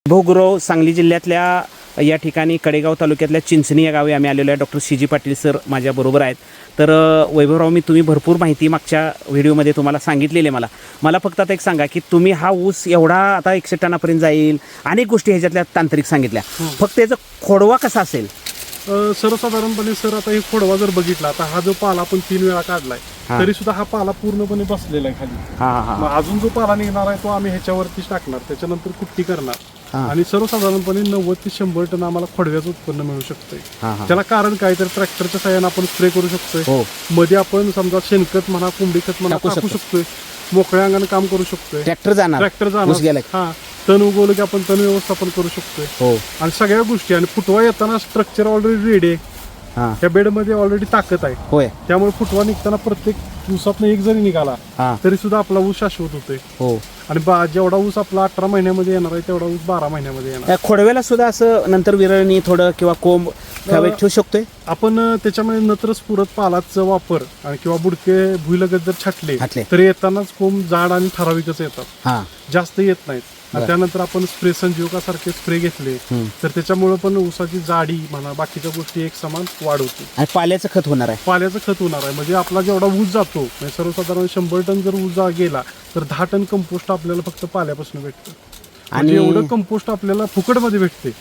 भोगुरव सांगली जिल्ह्यातल्या या ठिकाणी कडेगाव तालुक्यातल्या चिंचणी या गावी आम्ही आलेलो आहे. डॉक्टर सी जी पाटील सर माझ्याबरोबर आहेत. तर वैभवराव, मी तुम्ही भरपूर माहिती मागच्या व्हिडिओमध्ये तुम्हाला सांगितलेली आहे. मला फक्त आता एक सांगा की तुम्ही हा ऊस एवढा आता 100 टनापर्यंत जाईल, अनेक गोष्टी ह्याच्यातल्या तांत्रिक सांगितल्या, फक्त याचा खोडवा कसा असेल? सर्वसाधारणपणे सर आता हे खोडवा जर बघितला, आता हा जो पाला आपण 3 वेळा काढलाय तरी सुद्धा हा पाला पूर्णपणे बसलेला आहे खाली. मग अजून जो पाला निघणार आहे तो आम्ही ह्याच्यावरतीच टाकणार, त्याच्यानंतर कुट्टी करणार आणि सर्वसाधारणपणे 90 ते 100 टन आम्हाला खोडव्याचं उत्पन्न मिळू शकतंय. त्याला कारण काय तर ट्रॅक्टरच्या साह्याने आपण स्प्रे करू शकतोय, मध्ये आपण समजा शेणखत म्हणा कोंबडी खत म्हणा टाकू शकतोय, मोकळ्या अंगाने काम करू शकतोय. ट्रॅक्टर जाणार हा तण उगवलं की आपण तण व्यवस्थापन करू शकतोय आणि सगळ्या गोष्टी. आणि फुटवा येताना स्ट्रक्चर ऑलरेडी रेडी आहे, त्या बेडमध्ये ऑलरेडी ताकद आहे. होय, त्यामुळे फुटवा निघताना प्रत्येक ऊसातनं एक जरी निघाला तरी सुद्धा आपला ऊस शाश्वत होतोय. आणि जेवढा ऊस आपला 18 महिन्यामध्ये येणार आहे तेवढा ऊस 12 महिन्यामध्ये येणार. खोडव्याला सुद्धा असं नंतर विरळणी थोडं किंवा कोंब ठेवू शकतोय आपण. त्याच्यामध्ये नत्रच पुरत पालाचा वापर आणि किंवा बुडके भुईलगत जर छाटले तर येतानाच कोंब जाड आणि ठराविकच येतात, जास्त येत नाहीत. त्यानंतर आपण स्प्रे संजीवका सारखे स्प्रे घेतले तर त्याच्यामुळे पण ऊसाची जाडी म्हणा बाकीच्या गोष्टी एक समान वाढ होते. आणि पाल्याचं खत होणार आहे. पाल्याचं खत होणार आहे. म्हणजे आपला जेवढा ऊस जातो, म्हणजे सर्वसाधारण 100 टन जर ऊस गेला तर 10 टन कंपोस्ट आपल्याला फक्त पाल्यापासून भेटतं. आणि एवढं कंपोस्ट आपल्याला फुकटमध्ये भेटते.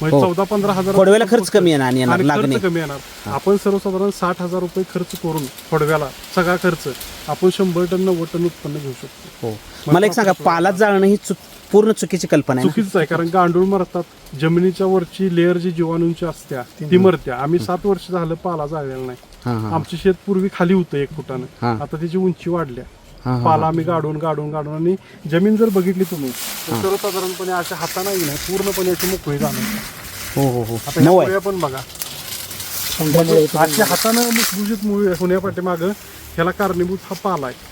म्हणजे 14-15 हजार खोडव्याला खर्च कमी येणार कमी येणार. आपण सर्वसाधारण 60,000 रुपये खर्च करून खोडव्याला सगळा खर्च आपण 100 टन 90 टन उत्पन्न घेऊ शकतो. मला एक सांगा, पालात जाळणं ही पूर्ण चुकीची कल्पना आहे. चुकीच आहे, कारण गांडूळ मरतात, जमिनीच्या वरची लेअर जी जीवाणूंची असत्या ती मरत्या. आम्ही 7 वर्ष झालं पाला जाळलेला नाही. आमचं शेत पूर्वी खाली होतं 1 फुटानं, आता त्याची उंची वाढल्या. पाला आम्ही गाडून आणि जमीन जर बघितली तुम्ही तर सर्वसाधारणपणे अशा हाताने नाही पूर्णपणे अशी मोकळी जाणार. आता पण बघा, अशा हाताने भुसभुशीत मुळी होण्यापाठीमागं ह्याला कारणीभूत हा पाला आहे.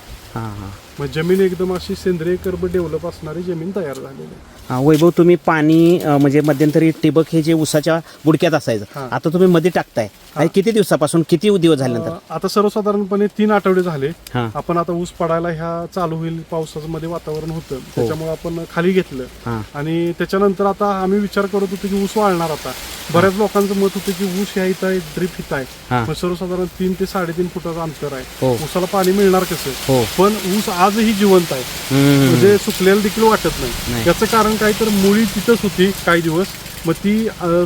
म्हणजे जमीन एकदम अशी सेंद्रिय कर्ब डेव्हलप असणारी जमीन तयार झालेली आहे. वैभव, तुम्ही पाणी म्हणजे मध्यंतरी ठिबक हे जे ऊसाच्या बुडक्यात असायचं, आता तुम्ही मध्ये टाकताय. किती दिवसापासून, किती दिवस झाल्यानंतर? आता सर्वसाधारणपणे 3 आठवडे झाले. आपण आता ऊस पडायला ह्या चालू होईल, पावसाचं मध्ये वातावरण होतं त्याच्यामुळे आपण खाली घेतलं. आणि त्याच्यानंतर आता आम्ही विचार करत होतो की ऊस वाळणार. आता बऱ्याच लोकांचं मत होतं की ऊस ह्या इथं आहे, ड्रीप हित आहे, सर्वसाधारण 3 ते 3.5 फुटाचं अंतर आहे, ऊसाला पाणी मिळणार कसं? पण ऊस आजही जिवंत आहे, म्हणजे सुकलेलं देखील वाटत नाही. याचं कारण काय तर मुळी तिथंच होती काही दिवस, मग ती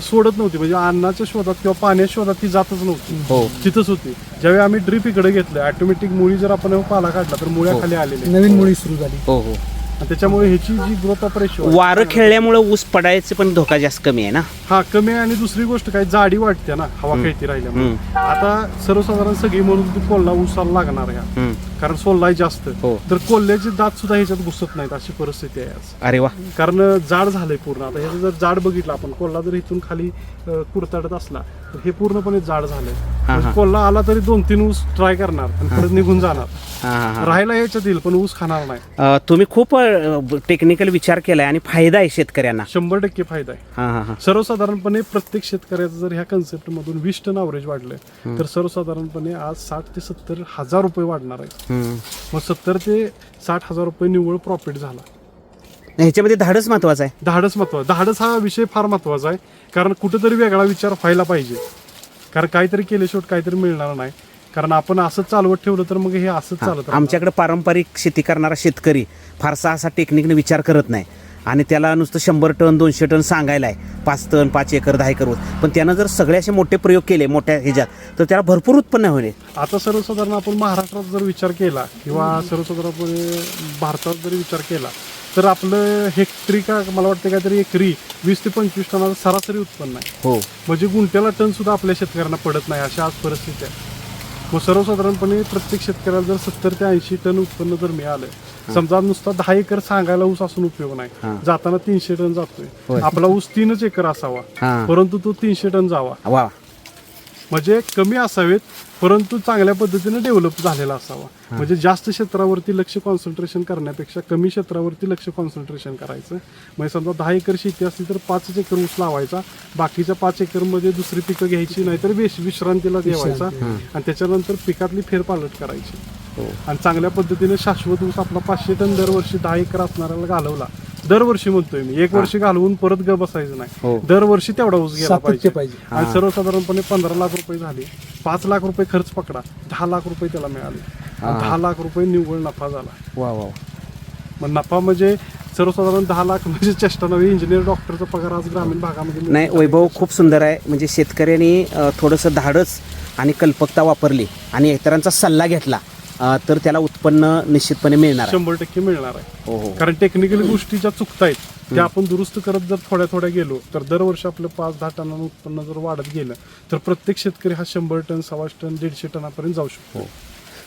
सोडत नव्हती. म्हणजे अन्नाच्या शोधात किंवा पाण्याच्या शोधात ती जातच नव्हती, तिथंच होती. ज्यावेळी आम्ही ड्रीप इकडे घेतलं, ऑटोमॅटिक मुळी जर आपण पाला काढला तर मुळ्या खाली आलेल्या, नवीन मुळी सुरू झाली. त्याच्यामुळे ह्याची जी ग्रोथ ऑपरेशन, वारं खेळल्यामुळे ऊस पडायचे पण धोका जास्त कमी आहे ना? कमी आहे. आणि दुसरी गोष्ट काय, जाडी वाटते ना हवा खेळती राहिल्यामुळे. आता सर्वसाधारण सगळी म्हणून ती कोल्हा ऊसाला लागणार आहे, कारण सोल्लाही जास्त, तर कोल्ह्याचे दात सुद्धा ह्याच्यात घुसत नाहीत अशी परिस्थिती आहे आज. अरे वा, कारण जाड झालंय पूर्ण. आता ह्याचं जर जाड बघितलं आपण, कोल्हा जर इथून खाली कुरतडत असला तर हे पूर्णपणे जाड झालंय. कोल्हा आला तरी 2-3 ऊस ट्राय करणार आणि परत निघून जाणार, राहायला याच्यात येईल पण ऊस खाणार नाही. तुम्ही खूप टेक्निकल विचार केलाय आणि फायदा आहे शेतकऱ्यांना. 100% फायदा आहे. सर्वसाधारणपणे प्रत्येक शेतकऱ्याचं जर ह्या कन्सेप्ट मधून 20 टन अवरेज वाढलंय तर सर्वसाधारणपणे आज 60 ते 70 हजार रुपये वाढणार आहे. मग 70 ते 60 हजार रुपये निव्वळ प्रॉफिट झाला. ह्याच्यामध्ये धाडस महत्वाचं आहे. धाडस हा विषय फार महत्वाचा आहे, कारण कुठेतरी वेगळा विचार व्हायला पाहिजे. कारण काहीतरी केल्याशिवाय काहीतरी मिळणार नाही. कारण आपण असंच चालवत ठेवलं तर मग हे असंच चालत. आमच्याकडे पारंपरिक शेती करणारा शेतकरी फारसा असा टेक्निकने विचार करत नाही आणि त्याला नुसतं 100 टन 200 टन सांगायला आहे, 5 टन 5 एकर 10 एकर. पण त्यानं जर सगळे असे मोठे प्रयोग केले मोठ्या ह्याच्यात तर त्याला भरपूर उत्पन्न होईल. आता सर्वसाधारण आपण महाराष्ट्रात जर विचार केला किंवा सर्वसाधारणपणे भारतात जर विचार केला तर आपलं हेक्टरी का मला वाटतं काहीतरी एकरी 20 ते 25 टनाचं सरासरी उत्पन्न आहे. म्हणजे गुंठ्याला टन सुद्धा आपल्या शेतकऱ्यांना पडत नाही अशी आज परिस्थिती आहे. मग सर्वसाधारणपणे प्रत्येक शेतकऱ्याला जर 70 ते 80 टन उत्पन्न जर मिळालं, समजा नुसता 10 एकर सांगायला ऊस असून उपयोग नाही, जाताना 300 टन जातोय. आपला ऊस 3च एकर असावा परंतु तो 300 टन जावा. म्हणजे कमी असावेत परंतु चांगल्या पद्धतीने डेव्हलप झालेला असावा. म्हणजे जास्त क्षेत्रावरती लक्ष कॉन्सन्ट्रेशन करण्यापेक्षा कमी क्षेत्रावरती लक्ष कॉन्सन्ट्रेशन करायचं. म्हणजे समजा 10 एकर शेती असली तर 5 एकर ऊस लावायचा, बाकीच्या 5 एकरमध्ये दुसरी पिकं घ्यायची, नाहीतर विश्रांतीला ठेवायचा आणि त्याच्यानंतर पिकातली फेरपालट करायची. आणि चांगल्या पद्धतीने शाश्वत ऊस आपला 500 टन दरवर्षी 10 एकर असणाऱ्याला घालवला दरवर्षी म्हणतोय मी, एक वर्षी घालवून परत ग बसायचं हो. नाही, दरवर्षी तेवढा ऊस गेला सातत्य पाहिजे. पाहिजे. आणि सर्वसाधारणपणे 15 लाख रुपये झाले, 5 लाख रुपये खर्च पकडा, 10 लाख रुपये त्याला मिळाले, 10 लाख रुपये निव्वळ नफा झाला. वा वा. मग नफा म्हणजे सर्वसाधारण 10 लाख म्हणजे चेष्टा नव्हे. इंजिनियर डॉक्टरचा पगार आज ग्रामीण भागामध्ये मिळतो. नाही, वैभव खूप सुंदर आहे. म्हणजे शेतकऱ्यांनी थोडंसं धाडस आणि कल्पकता वापरली आणि इतरांचा सल्ला घेतला तर त्याला उत्पन्न निश्चितपणे मिळणार आहे. 100% मिळणार आहे. हो हो. कारण टेक्निकल गोष्टी ज्या चुकतायत त्या आपण दुरुस्त करत जर थोड्या थोड्या गेलो तर दरवर्षी आपलं 5-10 टनानं उत्पन्न जर वाढत गेलं तर प्रत्येक शेतकरी हा 100 टन, 125 टन, 150 टनापर्यंत जाऊ शकतो.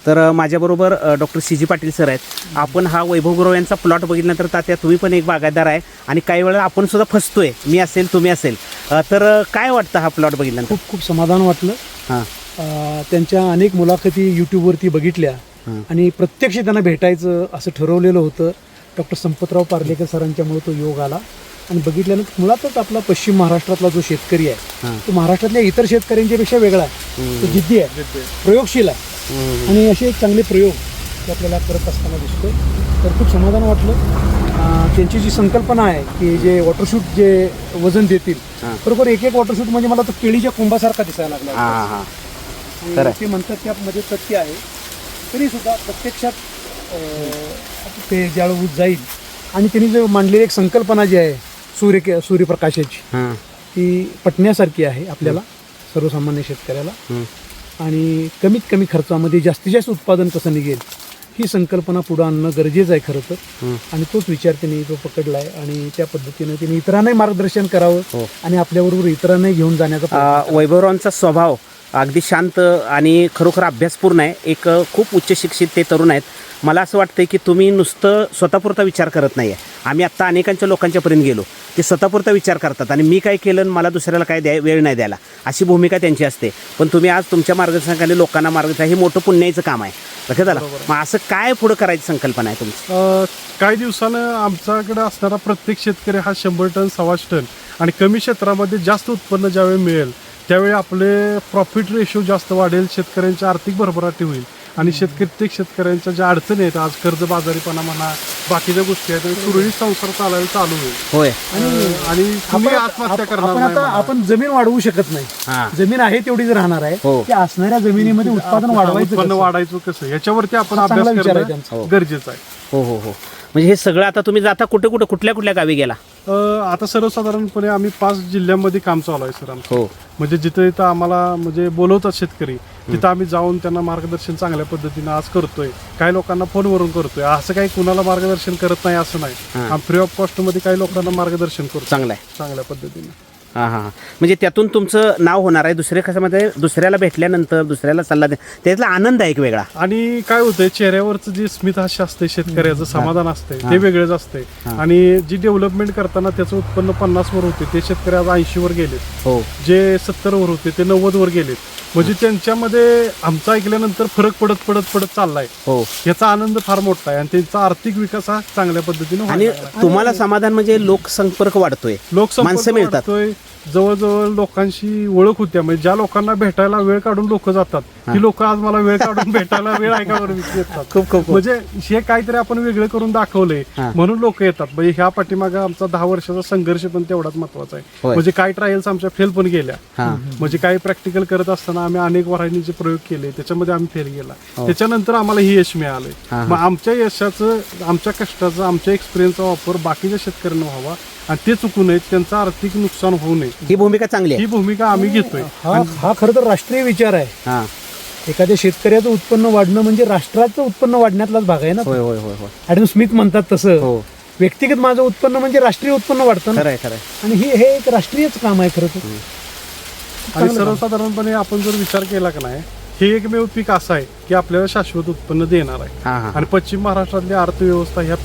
तर माझ्याबरोबर डॉक्टर CG पाटील सर आहेत. आपण हा वैभव गुरव यांचा प्लॉट बघितल्यानंतर तात्या तुम्ही पण एक बागायतदार आहे आणि काही वेळा आपण सुद्धा फसतोय, मी असेल तुम्ही असेल, तर काय वाटतं हा प्लॉट बघितल्यानंतर? खूप खूप समाधान वाटलं. हां त्यांच्या अनेक मुलाखती यूट्यूबवरती बघितल्या आणि प्रत्यक्ष त्यांना भेटायचं असं ठरवलेलं होतं. डॉक्टर संपतराव पार्लेकर सरांच्यामुळे तो योग आला आणि बघितल्यानंतर मुळातच आपला पश्चिम महाराष्ट्रातला जो शेतकरी आहे तो महाराष्ट्रातल्या इतर शेतकऱ्यांच्या पेक्षा वेगळा आहे. तो जिद्दी आहे, प्रयोगशील आहे आणि असे एक चांगले प्रयोग ते आपल्याला करत असताना दिसतोय. तर खूप समाधान वाटलं. त्यांची जी संकल्पना आहे की जे वॉटरशूट जे वजन देतील, बरोबर एक एक वॉटरशूट म्हणजे मला तो केळीच्या कुंभासारखा दिसायला लागला. हां हां. आणि ते म्हणतात त्यामध्ये तथ्य आहे, तरी सुद्धा प्रत्यक्षात ते ज्यावेळी जाईल आणि त्यांनी जे मांडलेली एक संकल्पना जी आहे सूर्यप्रकाशाची, हां ती पटण्यासारखी आहे आपल्याला सर्वसामान्य शेतकऱ्याला. आणि कमीत कमी खर्चामध्ये जास्तीत जास्त उत्पादन कसं निघेल ही संकल्पना पुढे आणणं गरजेचं आहे खरं तर. आणि तोच विचार त्यांनी जो पकडला आहे आणि त्या पद्धतीने त्यांनी इतरांनाही मार्गदर्शन करावं आणि आपल्याबरोबर इतरांनाही घेऊन जाण्याचा वैभवरावांचा स्वभाव अगदी शांत आणि खरोखर अभ्यासपूर्ण आहे. एक खूप उच्च शिक्षित ते तरुण आहेत. मला असं वाटतं की तुम्ही नुसतं स्वतःपुरता विचार करत नाही आहे. आम्ही आत्ता अनेकांच्या लोकांच्यापर्यंत गेलो, ते स्वतःपुरता विचार करतात आणि मी काय केलं मला दुसऱ्याला काय वेळ नाही द्यायला, अशी भूमिका त्यांची असते. पण तुम्ही आज तुमच्या मार्गदर्शनाखाली लोकांना मार्गदर्शन, हे मोठं पुण्याचं काम आहे. लक्षात आलं? मग असं काय पुढं करायची संकल्पना आहे तुमची? काही दिवसानं आमच्याकडे असणारा प्रत्येक शेतकरी हा 100 टन, 125 टन आणि कमी क्षेत्रामध्ये जास्त उत्पन्न ज्यावेळी मिळेल त्यावेळी आपले प्रॉफिट रेशो जास्त वाढेल, शेतकऱ्यांची आर्थिक भरभराटी होईल आणि प्रत्येक शेतकऱ्यांच्या ज्या अडचणी आहेत, आज कर्जबाजारीपणा म्हणा, बाकीच्या गोष्टी आहेत, सुरळीत संसार चालायला चालू होईल. होय. आणि तुम्ही आत्महत्या करणार नाही. आपण जमीन वाढवू शकत नाही. जमीन आहे तेवढीच राहणार आहे. त्या असणाऱ्या जमिनीमध्ये उत्पादन वाढवायचं कसं याच्यावरती आपण अभ्यास करणं गरजेचं आहे. हो हो हो. म्हणजे हे सगळं आता तुम्ही जाता कुठल्या गावी गेला? आता सर्वसाधारणपणे आम्ही 5 जिल्ह्यांमध्ये काम चालू आहे सर आमचं. हो. म्हणजे जिथं इथं आम्हाला म्हणजे बोलवतात शेतकरी, तिथं आम्ही जाऊन त्यांना मार्गदर्शन चांगल्या पद्धतीनं आज करतोय. काही लोकांना फोनवरून करतोय. असं काही कुणाला मार्गदर्शन करत नाही असं नाही. आम्ही फ्री ऑफ कॉस्ट मध्ये काही लोकांना मार्गदर्शन करतो चांगलं आहे, चांगल्या पद्धतीने. हां हां. म्हणजे त्यातून तुमचं नाव होणार आहे. दुसऱ्या दुसऱ्याला भेटल्यानंतर दुसऱ्याला सल्ला दे, त्यातला आनंद आहे एक वेगळा. आणि काय होतंय, चेहऱ्यावरचं जे स्मित हास्य असते, शेतकऱ्याचं समाधान असते ते वेगळंच असते. आणि जी डेव्हलपमेंट करताना त्याचं उत्पन्न 50 वर होते ते शेतकरी आज 80 वर गेलेत. हो. जे 70 वर होते ते 90 वर गेलेत. म्हणजे त्यांच्यामध्ये आमचं ऐकल्यानंतर फरक पडत चाललाय. हो. याचा आनंद फार मोठा आहे आणि त्यांचा आर्थिक विकास हा चांगल्या पद्धतीने आणि तुम्हाला समाधान म्हणजे लोकसंपर्क वाढतोय, माणसं मिळतात. जवळजवळ लोकांशी ओळख होत्या. म्हणजे ज्या लोकांना भेटायला वेळ काढून लोक जातात ती लोक आज मला वेळ काढून भेटायला वेळ आहे का बरं येतात. खूप म्हणजे हे काहीतरी आपण वेगळं करून दाखवलंय म्हणून लोक येतात. म्हणजे ह्या पाठीमागे आमचा 10 वर्षाचा संघर्ष पण तेवढाच महत्वाचा आहे. म्हणजे काही ट्रायल्स आमच्या फेल पण गेल्या. म्हणजे काही प्रॅक्टिकल करत असताना आम्ही अनेक वरायनीचे प्रयोग केले, त्याच्यामध्ये आम्ही फेल गेला. त्याच्यानंतर आम्हाला हे यश मिळालंय. मग आमच्या यशाचं, आमच्या कष्टाचं, आमच्या एक्सपिरियन्सचा वापर बाकीच्या शेतकऱ्यांना व्हावा आणि ते चुकू नये, त्यांचं आर्थिक नुकसान होऊ नये, ही भूमिका चांगली आहे. ही भूमिका आम्ही घेतोय. हा खरं तर राष्ट्रीय विचार आहे. एखाद्या शेतकऱ्याचं उत्पन्न वाढणं म्हणजे राष्ट्राचं उत्पन्न वाढण्यातलाच भाग आहे ना. होय होय होय होय. ॲडम स्मिथ म्हणतात तसं व्यक्तिगत माझं उत्पन्न म्हणजे राष्ट्रीय उत्पन्न वाढतं. खरंय. आणि हे एक राष्ट्रीयच काम आहे खरं तर. आणि सर्वसाधारणपणे आपण जर विचार केला का नाही, हे एकमेव पीक असं आहे की आपल्याला शाश्वत उत्पन्न देणार आहे. आणि पश्चिम महाराष्ट्रातली अर्थव्यवस्था ह्या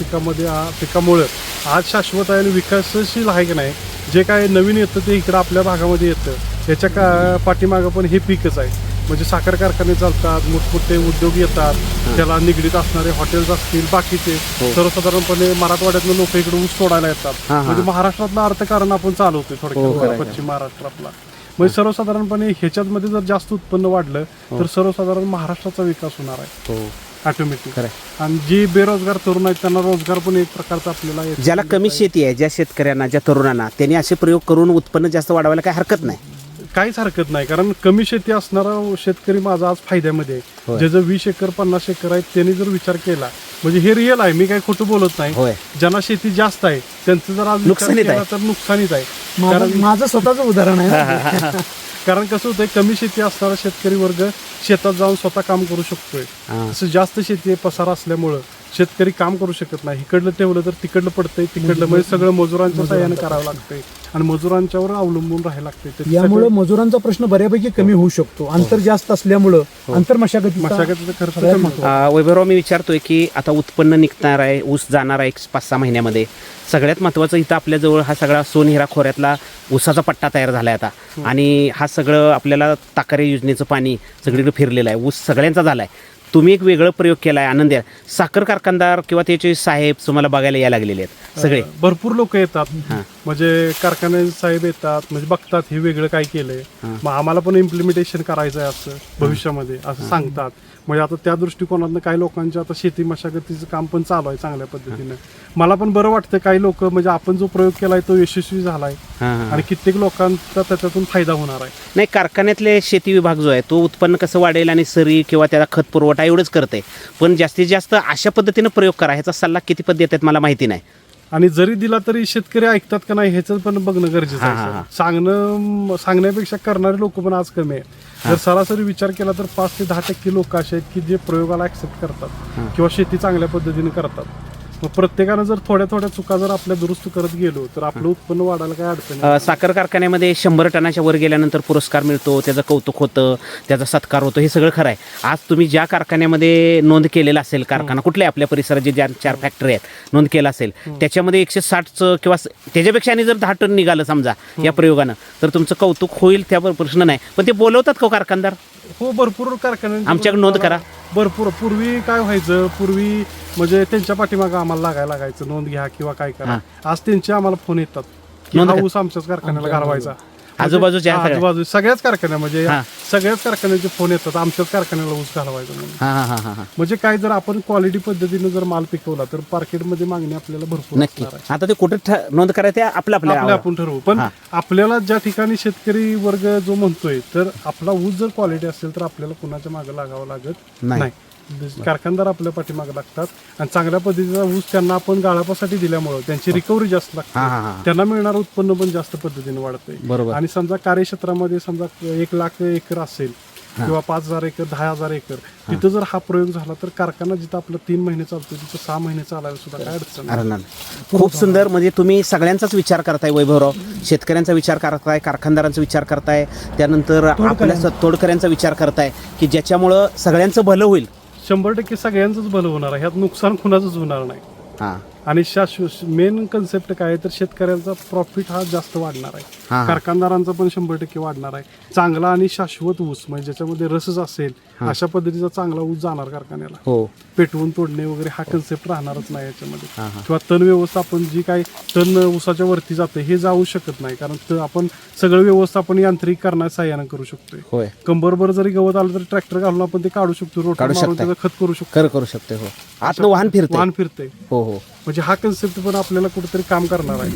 पिकामुळे आज शाश्वत आहे आणि विकासशील आहे की नाही. जे काय नवीन येतं ते इकडं आपल्या भागामध्ये येतं. याच्या पाठीमागं पण हे पीकच आहे. म्हणजे साखर कारखाने चालतात, मोठमोठे उद्योग येतात, त्याला निगडीत असणारे हॉटेल्स असतील, बाकीचे सर्वसाधारणपणे मराठवाड्यातून लोक इकडे ऊस तोडायला येतात. म्हणजे महाराष्ट्रातलं अर्थकारण आपण चालवतोय थोडक्यात पश्चिम महाराष्ट्रातला. म्हणजे सर्वसाधारणपणे ह्याच्यामध्ये जर जास्त उत्पन्न वाढलं तर सर्वसाधारण महाराष्ट्राचा विकास होणार आहे. ऑटोमॅटिक. खरं आणि जी बेरोजगार तरुण आहेत त्यांना रोजगार पण एक प्रकारचा आपल्याला येतो. ज्याला कमी शेती आहे, ज्या शेतकऱ्यांना, ज्या तरुणांना, त्यांनी असे प्रयोग करून उत्पन्न जास्त वाढवायला काही हरकत नाही. काहीच हरकत नाही, कारण कमी शेती असणारा शेतकरी माझा आज फायद्यामध्ये आहे. होय. ज्याचं 20 एकर 50 एकर आहे त्यांनी जर विचार केला, म्हणजे हे रिअल आहे, मी काही खोटं बोलत नाही. होय. ज्यांना शेती जास्त आहे त्यांचं जर आज विचार नुकसानीत केला आहे. तर नुकसानीत आहे. माझं स्वतःचं उदाहरण आहे. कारण कसं होतंय, कमी शेती असणारा शेतकरी वर्ग शेतात जाऊन स्वतः काम करू शकतोय. तसं जास्त शेती पसारा असल्यामुळं शेतकरी काम करू शकत नाही. इकडलं ठेवलं तर तिकडलं पडतंय, तिकडलं म्हणजे सगळं मजुरांच्या साह्याने करावं लागतंय आणि मजुरांच्यावर अवलंबून राहायला लागतंय. यामुळे मजुरांचा प्रश्न बऱ्यापैकी कमी होऊ शकतो. अंतर जास्त असल्यामुळं अंतर मशागतीचा खर्च कमी होतो. वैभवराव, मी विचारतोय की आता उत्पन्न निघणार आहे, ऊस जाणार आहे 5-6 महिन्यामध्ये. सगळ्यात महत्त्वाचं इथं आपल्याजवळ हा सगळा सोनहिरा खोऱ्यातला ऊसाचा पट्टा तयार झाला आहे आता, आणि हा सगळं आपल्याला ताकारे योजनेचं पाणी सगळीकडे फिरलेलं आहे, ऊस सगळ्यांचा झाला आहे. तुम्ही एक वेगळं प्रयोग केला आहे, आनंद आहे. साखर कारखानदार किंवा त्याचे साहेब तुम्हाला बघायला यायला लागलेले आहेत सगळे. भरपूर लोक येतात, म्हणजे कारखाने साहेब येतात, म्हणजे बघतात हे वेगळं काय केलंय, मग आम्हाला पण इम्प्लिमेंटेशन करायचं आहे असं भविष्यामध्ये असं सांगतात. म्हणजे आता त्या दृष्टिकोनातनं काही लोकांच्या आता शेती मशागतीचं काम पण चालू आहे चांगल्या पद्धतीनं. मला पण बरं वाटतं, काही लोक म्हणजे आपण जो प्रयोग केलाय तो यशस्वी झालाय आणि कित्येक लोकांचा त्याच्यातून फायदा होणार आहे. नाही, कारखान्यातले शेती विभाग जो आहे तो उत्पन्न कसं वाढेल आणि सरी किंवा त्याला खत पुरवठा एवढंच करते, पण जास्तीत जास्त अशा पद्धतीनं प्रयोग करा. ह्याचा सल्ला किती पद्धती आहेत मला माहिती नाही. आणि जरी दिला तरी शेतकरी ऐकतात का नाही ह्याचं पण बघणं गरजेचं आहे. सांगण्यापेक्षा करणारे लोक पण आज कमी आहे. जर सरासरी विचार केला तर 5 ते 10% लोक असे आहेत की जे प्रयोगाला ऍक्सेप्ट करतात किंवा शेती चांगल्या पद्धतीने करतात. मग प्रत्येकानं जर थोड्या थोड्या चुका जर आपल्या दुरुस्त करत गेलो तर आपलं उत्पन्न वाढायला काय अडचण नाही. साखर कारखान्यामध्ये 100 टनाच्या वर गेल्यानंतर पुरस्कार मिळतो, त्याचं कौतुक होतं, त्याचा सत्कार होतो, हे सगळं खरं आहे. आज तुम्ही ज्या कारखान्यामध्ये नोंद केलेला असेल, कारखाना कुठल्या आपल्या परिसरात जे 4 फॅक्टरी आहेत नोंद केला असेल, त्याच्यामध्ये 160चं किंवा त्याच्यापेक्षा आणि जर 10 टन निघालं समजा या प्रयोगानं, तर तुमचं कौतुक होईल, त्यावर प्रश्न नाही. पण ते बोलवतात का कारखानदार? हो, भरपूर कारखाने आमच्याकडे नोंद करा. भरपूर. पूर्वी काय व्हायचं, पूर्वी म्हणजे त्यांच्या पाठीमागं आम्हाला लागायला लागायचं, नोंद घ्या किंवा काय करा. आज त्यांचे आम्हाला फोन येतात की हा ऊस आमच्याच कारखान्याला घालवायचा. आजूबाजू सगळ्याच कारखान्या म्हणजे सगळ्याच कारखान्याचे फोन येतात, आमच्याच कारखान्याला ऊस घालवायचा म्हणून. म्हणजे काय, जर आपण क्वालिटी पद्धतीने जर माल पिकवला तर मार्केटमध्ये मागणी आपल्याला भरपूर नक्की. आता ते कुठे नोंद करायचं आपल्या आपण ठरवू. पण आपल्याला ज्या ठिकाणी शेतकरी वर्ग जो म्हणतोय, तर आपला ऊस जर क्वालिटी असेल तर आपल्याला कुणाच्या मागे लागावं लागत नाही. कारखानदार आपल्या पाठीमागे लागतात आणि चांगल्या पद्धतीचा ऊस त्यांना आपण गाळपासाठी दिल्यामुळे त्यांची रिकव्हरी जास्त लागते, त्यांना मिळणारं उत्पन्न पण जास्त पद्धतीने वाढतंय. आणि समजा कार्यक्षेत्रामध्ये समजा 1 लाख एकर असेल किंवा 5,000 एकर 10,000 एकर, तिथं जर हा प्रयोग झाला तर कारखाना जिथं आपलं 3 महिने चालतो तिथं 6 महिने चालायला सुद्धा काय अडचण नाही. खूप सुंदर. म्हणजे तुम्ही सगळ्यांचाच विचार करताय वैभवराव, शेतकऱ्यांचा विचार करताय, कारखानदारांचा विचार करताय, त्यानंतर आपल्या तोडकऱ्यांचा विचार करताय की ज्याच्यामुळं सगळ्यांचं भलं होईल. 100% सगळ्यांचंच भलं होणार आहे, ह्यात नुकसान कुणाचंच होणार नाही. आणि शाश्वत मेन कन्सेप्ट काय आहे, तर शेतकऱ्यांचा प्रॉफिट हा जास्त वाढणार आहे, कारखानदारांचा पण 100% वाढणार आहे. चांगला आणि शाश्वत ऊस म्हणजे ज्याच्यामध्ये रसच असेल अशा पद्धतीचा चांगला ऊस जाणार कारखान्याला. पेटवून तोडणे वगैरे हा कन्सेप्ट राहणारच नाही याच्यामध्ये. किंवा तण व्यवस्थापन, जी काही तण ऊसाच्या वरती जाते हे जाऊ शकत नाही, कारण आपण सगळं व्यवस्थापन यांत्रिक करण्यास सहाय्यानं करू शकतोय. कंबरभर जरी गवत आलं तर ट्रॅक्टर घालून आपण ते काढू शकतो, रोटर मारून त्याचं खत करू शकतो. आतनं वाहन फिरते. म्हणजे हा कन्सेप्ट पण आपल्याला कुठेतरी काम करणार आहे.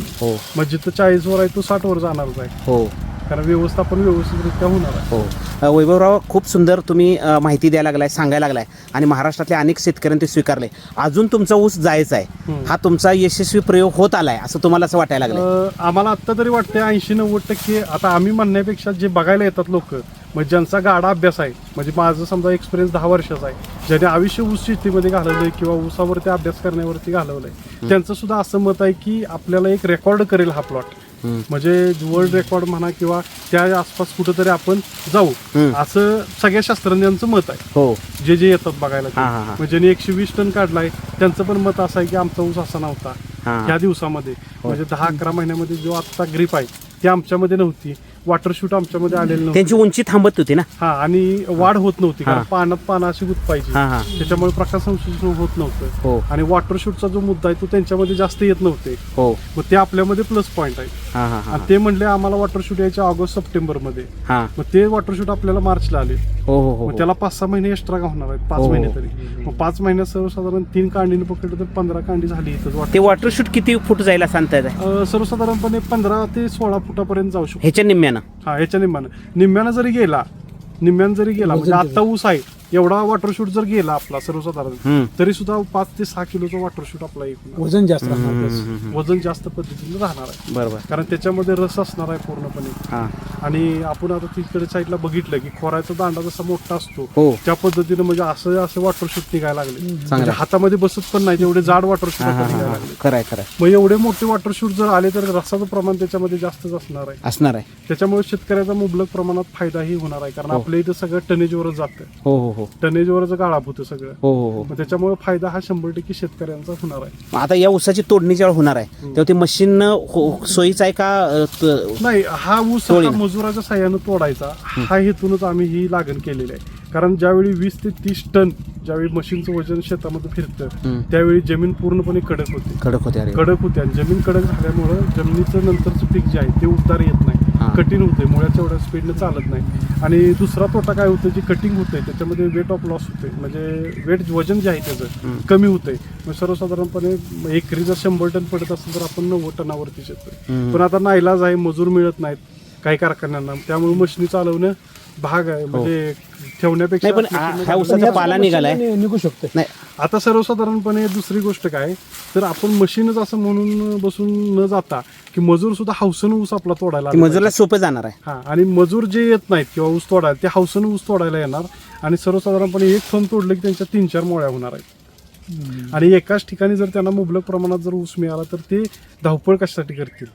म्हणजे जिथं 40 वर आहे तो 60 वर जाणारच आहे, कारण व्यवस्थापन व्यवस्थितरित्या होणार आहे. वैभवराव, खूप सुंदर तुम्ही माहिती द्यायला लागलाय, सांगायला लागलाय, आणि महाराष्ट्रातल्या अनेक शेतकऱ्यांनी ते स्वीकारले. अजून तुमचा ऊस जायचा आहे, हा तुमचा यशस्वी प्रयोग होत आलाय असं तुम्हाला असं वाटायला लागलं? आम्हाला आत्ता तरी वाटतंय 80-90%. आता आम्ही म्हणण्यापेक्षा जे बघायला येतात लोक, म्हणजे ज्यांचा गाडा अभ्यास आहे, म्हणजे माझं समजा एक्सपिरियन्स 10 वर्षाचा आहे, ज्याने आयुष्य ऊस शेतीमध्ये घालवलंय किंवा ऊसावरती अभ्यास करण्यावरती घालवलंय, त्यांचं सुद्धा असं मत आहे की आपल्याला एक रेकॉर्ड करेल हा प्लॉट. म्हणजे वर्ल्ड रेकॉर्ड म्हणा किंवा त्या आसपास कुठंतरी आपण जाऊ, असं सगळ्या शास्त्रज्ञांचं मत आहे. जे येतात बघायला, म्हणजे ज्यांनी 120 टन काढलाय त्यांचं पण मत असं आहे की आमचा ऊस असा नव्हता ह्या दिवसामध्ये. म्हणजे 10-11 महिन्यामध्ये जो आता ग्रीप आहे ती आमच्यामध्ये नव्हती. वॉटर शूट आमच्यामध्ये आलेलं नव्हतं. त्यांची उंची थांबत होती ना. हा, आणि वाढ होत नव्हती, कारण हा. पानं अशी गुंतवायची, हा हा त्याच्यामुळे प्रकाश संश्लेषण होत हो. नव्हतं. आणि वॉटर शूटचा जो मुद्दा आहे तो त्यांच्यामध्ये जास्त येत नव्हते. हो मग ते आपल्यामध्ये प्लस पॉईंट आहे. हा हा हा आणि ते म्हणले आम्हाला वॉटर शूट यायचे ऑगस्ट सप्टेंबरमध्ये. हा मग ते वॉटर शूट आपल्याला मार्चला आले. हो हो हो मग त्याला 5-6 महिने एक्स्ट्रा का होणार आहेत, 5 हो. महिने तरी. मग 5 महिन्यात सर्वसाधारण 3 कांडीने पकडलं तर 15 कांडी झाली इथं. ते वॉटर शूट किती फूट जायला सांगतायत सर्वसाधारणपणे 15 ते 16 फुटापर्यंत जाऊ शकतो. ह्याच्या निम्म्यानं. हा, याच्या निम्म्यानं जरी गेला म्हणजे आता ऊस आहे एवढा वॉटर शूट जर गेला आपला सर्वसाधारण, तरी सुद्धा 5 ते 6 किलोचा वॉटर शूट आपला एक वजन जास्त राहणार. वजन जास्त पद्धतीने राहणार आहे. बरोबर. कारण त्याच्यामध्ये रस असणार आहे पूर्णपणे. हा आणि आपण आता तिकडे साईडला बघितलं की खोराचा दांडा जसा मोठा असतो हो त्या पद्धतीने म्हणजे असं वॉटर शूट निघायला लागले. चांगलं. म्हणजे हातामध्ये बसत पण नाही तेवढे जाड वॉटर शूट हा हा निघायला हा लागले. खरंय खरंय मग एवढे मोठे वॉटर शूट जर आले तर रसाचं प्रमाण त्याच्यामध्ये जास्तच असणार आहे. असणार आहे. त्याच्यामुळे शेतकऱ्याचा मुबलक प्रमाणात फायदाही होणार आहे. कारण हो. आपल्या इथं सगळं टनेजवरच जातं. हो हो हो टनेजवरच गाळाभूत सगळं. हो हो हो. मग त्याच्यामुळे फायदा हा 100% शेतकऱ्यांचा होणार आहे. आता या ऊसाची तोडणी जेव्हा होणार आहे तेव्हा ते मशीन सोयीचं आहे का नाही, हा ऊस तोडीनं. हा मजुराच्या साह्यानं तोडायचा हा हेतूनच आम्ही ही लागण केलेली आहे. कारण ज्यावेळी 20 ते 30 टन ज्यावेळी मशीनचं वजन शेतामध्ये फिरतं त्यावेळी जमीन पूर्णपणे कडक होते. कडक होते. अरे कडक होते आणि जमीन कडक झाल्यामुळं जमिनीचं नंतरचं पीक जे आहे ते उबदार येत हा. नाही, कठीण होते, मुळ्याच्या एवढ्या स्पीडनं चालत नाही. आणि दुसरा तोटा काय होतं, जे कटिंग होतंय त्याच्यामध्ये वेट ऑफ लॉस होते, म्हणजे वेट वजन जे आहे त्याचं कमी होतंय. मग सर्वसाधारणपणे एकरी जर 100 टन पडत असेल तर आपण 90 टनावरतीच येतोय. पण आता नाईलाज आहे, मजूर मिळत नाहीत काही कारखान्यांना, त्यामुळे मशिनी चालवणं भाग आहे. म्हणजे ठेवण्यापेक्षा नाही, पण हा ऊसाचा पाला निघालाय. निघू शकतो. नाही आता सर्वसाधारणपणे दुसरी गोष्ट काय, तर आपण मशीनच असं म्हणून बसून न जाता की मजूर सुद्धा हौसनं ऊस आपला तोडायला ती आला मजूरला सोपं जाणार आहे. हा, आणि मजूर जे येत नाहीत किंवा ऊस तोडायला ते हौसनं ऊस तोडायला येणार. आणि सर्वसाधारणपणे एक थंब तोडलं की त्यांच्या 3-4 मोळ्या होणार आहेत. आणि एकाच ठिकाणी जर त्यांना मुबलक प्रमाणात जर ऊस मिळाला तर ते धावपळ कशासाठी करतील.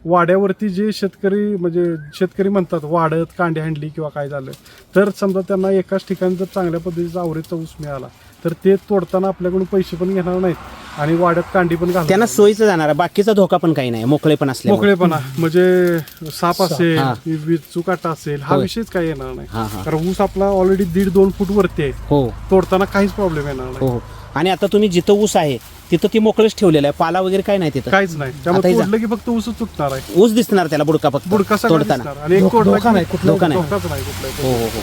वाड्यावरती जे शेतकरी म्हणतात वाढत कांडी हांडली किंवा काय झालं, तर समजा त्यांना एकाच ठिकाणी जर चांगल्या पद्धतीचा आवरेचा ऊस मिळाला तर ते तोडताना आपल्याकडून पैसे पण घेणार नाहीत आणि वाड्यात कांडी पण घालणार. त्यांना सोयीचं जाणार आहे. बाकीचा धोका पण काही नाही, मोकळेपण असले. मोकळेपणा म्हणजे साप असेल, हा. विचुकाटा असेल, हा होय. विषयच काही येणार नाही. हा हा कारण ऊस आपला ऑलरेडी 1.5-2 फूट वरती आहे, हो तोडताना काहीच प्रॉब्लेम येणार हो नाही. हो. आणि आता तुम्ही जिथं ऊस आहे तिथं ती मोकळच ठेवलेलं आहे, पाला वगैरे काय नाही तिथं. काहीच नाही, आता त्यामुळे हे तोडलं की फक्त ऊसच तुटणार आहे. ऊस दिसणार त्याला बुडका फक्त बुडका सगळा तोडताना. दिसणार. आणि एक तोडला धोका की नाही, कुठलाही धोका नाही. धोकाच नाही कुठलाही. हो हो हो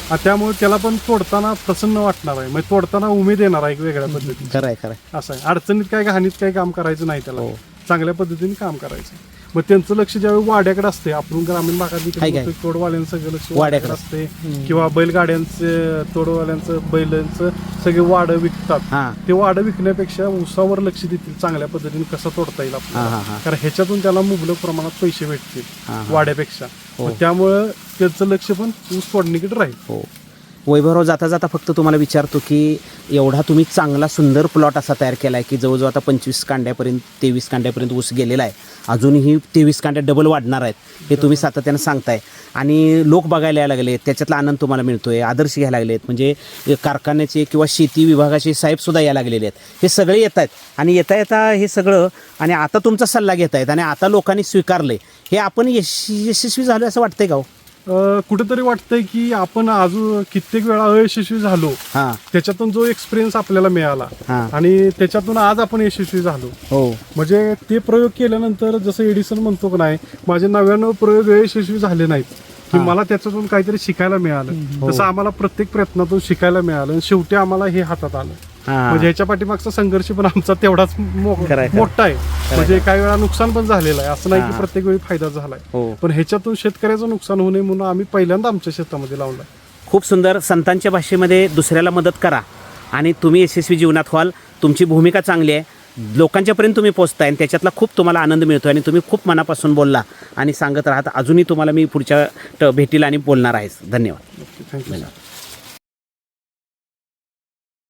आणि त्यामुळे त्याला पण तोडताना प्रसन्न वाटणार आहे, म्हणजे तोडताना उमेद येणार आहे एक वेगळ्या पद्धतीने. खरं आहे खरं आहे. असं आहे, अडचणीत काय घाणीत काही काम करायचं नाही, त्याला हो. चांगल्या पद्धतीने काम करायचं. मग त्यांचं लक्ष ज्यावेळी वाड्याकडे असते, आपण ग्रामीण भागात काय काय? तोडवाल्यांचं सगळं लक्ष वाड्याकडे वाड्याकडे असते. किंवा बैलगाड्यांचे तोडवाल्यांचं बैलांचं सगळे वाडं विकतात. हा ते वाडं विकण्यापेक्षा ऊसावर लक्ष देतील, चांगल्या पद्धतीने कसं तोडता येईल हा आपल्याला. हा हा कारण ह्याच्यातून त्याला मुबलक प्रमाणात पैसे भेटतील हा. वाड्यापेक्षा. हो. मग त्यामुळं त्यांचं लक्ष पण ऊस तोडणीकडे राहील. हो. वैभवराव, जाता जाता फक्त तुम्हाला विचारतो की एवढा तुम्ही चांगला सुंदर प्लॉट असा तयार केला आहे की जवळजवळ आता 25 कांड्यापर्यंत 23 कांड्यापर्यंत ऊस गेलेला आहे. अजूनही 23 कांड्या डबल वाढणार आहेत, हे तुम्ही सातत्यानं सांगताय. आणि लोक बघायला यायला लागलेत, त्याच्यातला आनंद तुम्हाला मिळतोय, आदर्श घ्यायला लागलेत. म्हणजे कारखान्याचे किंवा शेती विभागाचे साहेबसुद्धा यायला लागलेले आहेत. हे सगळे येत आहेत आणि येता येता हे सगळं आणि आता तुमचा सल्ला घेत आहेत आणि आता लोकांनी स्वीकारलं आहे. हे आपण यशस्वी झालो असं वाटतंय का हो? कुठेतरी वाटतंय की आपण अजून कित्येक वेळा अयशस्वी झालो, हां त्याच्यातून जो एक्सपिरियन्स आपल्याला मिळाला हां आणि त्याच्यातून आज आपण यशस्वी झालो. हो म्हणजे ते प्रयोग केल्यानंतर जसं एडिसन म्हणतो की नाही, माझे 99 प्रयोग यशस्वी झाले नाहीत की मला त्याच्यातून काहीतरी शिकायला मिळालं. तसं आम्हाला प्रत्येक प्रयत्नातून शिकायला मिळालं आणि शेवटी आम्हाला हे हातात आलं. हां म्हणजे ह्याच्या पाठीमागचा संघर्ष पण आमचा तेवढाच खरंय. मोठा आहे. म्हणजे काही वेळा नुकसान पण झालेलं आहे, असं नाही की हां. प्रत्येक वेळी फायदा झालाय. हो. पण ह्याच्यातून शेतकऱ्याचं नुकसान होऊ नये म्हणून आम्ही पहिल्यांदा आमच्या शेतामध्ये लावलाय. खूप सुंदर. संतांच्या भाषेमध्ये दुसऱ्याला मदत करा आणि तुम्ही यशस्वी जीवनात व्हाल. तुमची भूमिका चांगली आहे, लोकांच्यापर्यंत तुम्ही पोहोचताय आणि त्याच्यातला खूप तुम्हाला आनंद मिळतो आणि तुम्ही खूप मनापासून बोलला आणि सांगत राहता. अजूनही तुम्हाला मी पुढच्या भेटीला आणि बोलणार आहेस. धन्यवाद. थँक्यू.